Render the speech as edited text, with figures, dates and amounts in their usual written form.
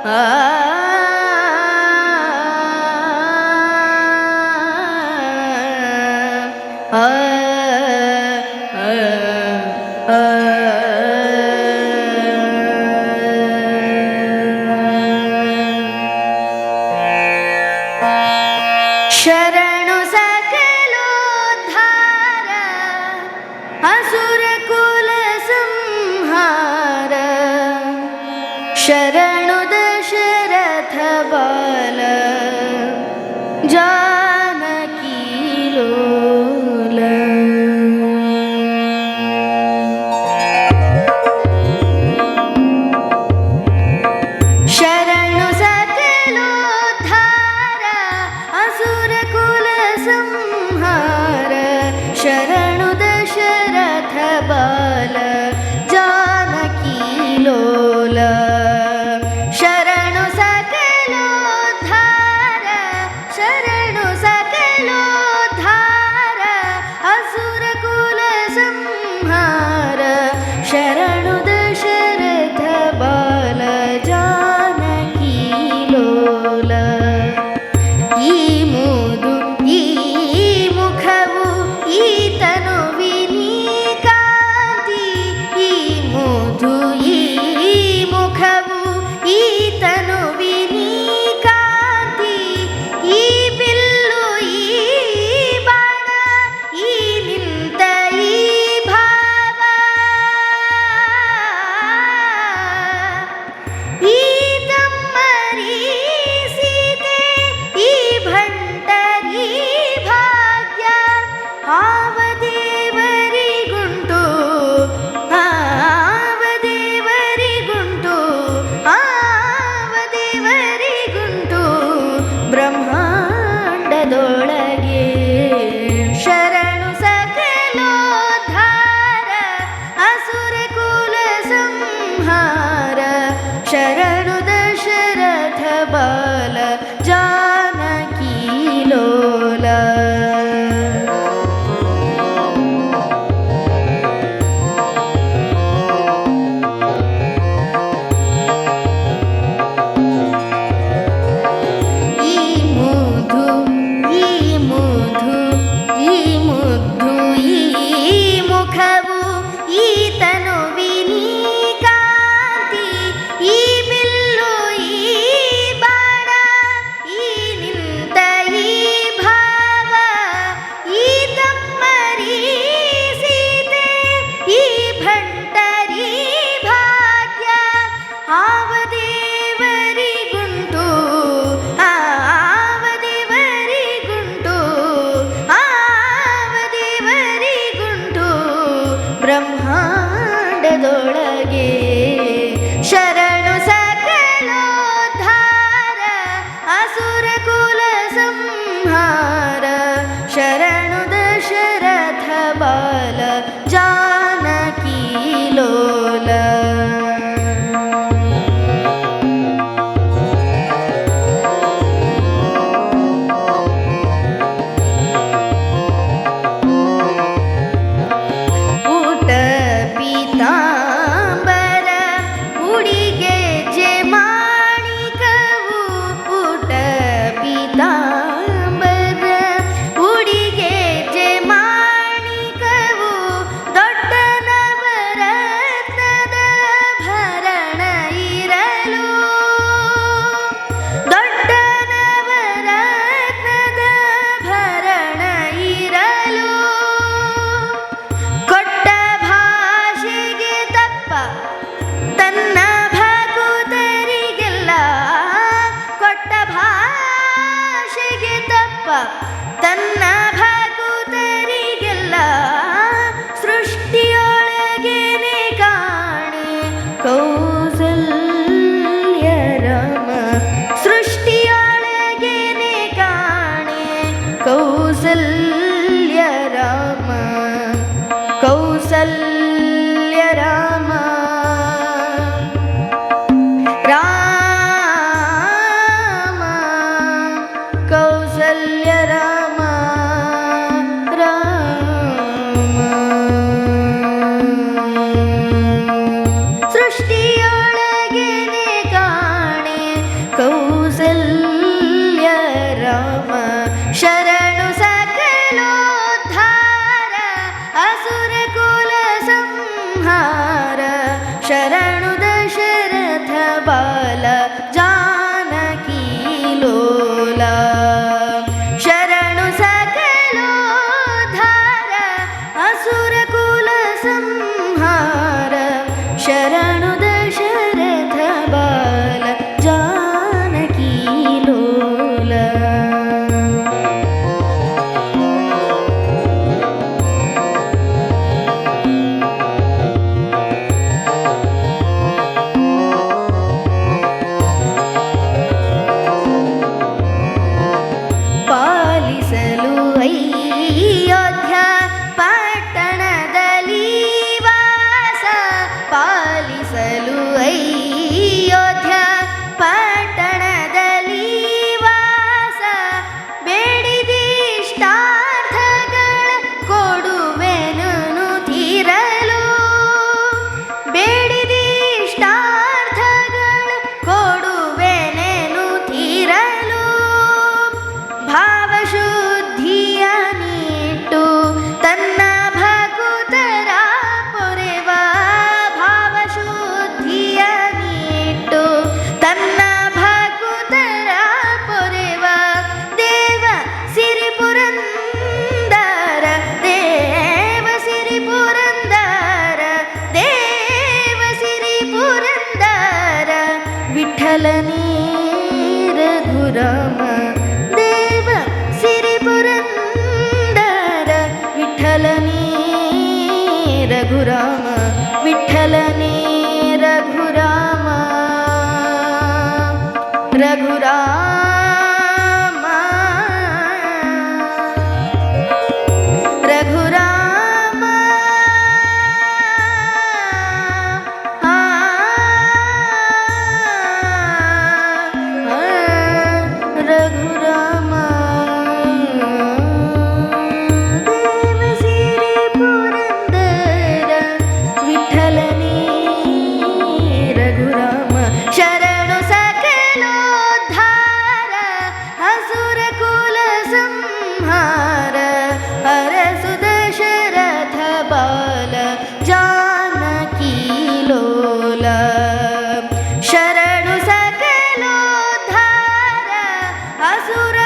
ಆ ಆ ಶರಣು ಸಕಲೋದ್ಧಾರ ಅಸುರ ಕುಲ ಸಂಹಾರ ಶರಣು ದಶರಥ ಬಾಲ ಜಾನಕಿ ಲೋಲ ಶರಣು ಸಕಲೋದ್ಧಾರ ಅಸುರ ಕುಲ ಸಂಹಾರ ಶರಣು ದಶರಥ ಬಾಲ ಜಾನಕಿ ಲೋಲ ಶರಣು ಸಕಲೋದ್ಧಾರ ಶರಣು ಸಕಲೋದ್ಧಾರ ಅಸುರ ಕುಲ ಸಂಹಾರ ಶರಣು ದಶರಥ ಬಾಲ ಜಾನಕಿ ಲೋಲ ಈ ಮುದು ಈ ಮುಖವು ಈ ತನುವಿನಿ ಕಾಂತಿ ಈ ಮುದು ಈ ಮುಖವು ಈ ತನುವಿನಿ ಕಾಂತಿ ಈ ಬಿಲ್ಲು ಈ ಬಾಣ ಈ ನಿಂತ ಈ ಭಾವ ಈ ತಮ್ಮರಿ ಸೀತೆ ಈ ಭಂಡರಿ ಭಾಗ್ಯ ಆವ ದೇವರಿಗುಂಟು ಆವ ದೇವರಿಗುಂಟು ಆವ ದೇವರಿಗುಂಟು ಬ್ರಹ್ಮಾಂಡದೊಳಗೆ ಶರಣು ಸಕಲೋದ್ಧಾರ ಅಸುರ ಕುಲ ಸಂಹಾರ ಶರಣು ದಶರಥ ಬಾಲ ಜಾನಕಿ ಲೋಲ ಈ ಮುದು ಈ ಮುದು ಈ ಮುದ್ದು ಈ ಮುಖವು ಈ ತನುವಿನಿ ಕಾಂತಿ ಈ ಬಿಲ್ಲು ವಿಠಲನೇ ರಘುರಾಮ ದೇವ ಸಿರಿ ಪುರಂದರ ವಿಠಲನೇ ರಘುರಾಮ ವಿಠಲನೇ ರಘುರಾಮ ರಘುರಾಮ ರಘುರಾಮ ಆ, ರಘುರಾಮ ದೇವ ಸಿರಿ ಪುರಂದರ ವಿಠಲನೇ ರಘುರಾಮ ಶರಣು ಸಕಲೋದ್ಧಾರ ಅಸುರ ಕುಲ ಸಂಹಾರ ಅರಸು ದಶರಥ ಬಾಲ ಜಾನಕಿ ಲೋಲ ಶರಣು ಸಕಲೋದ್ಧಾರ ಅಸುರ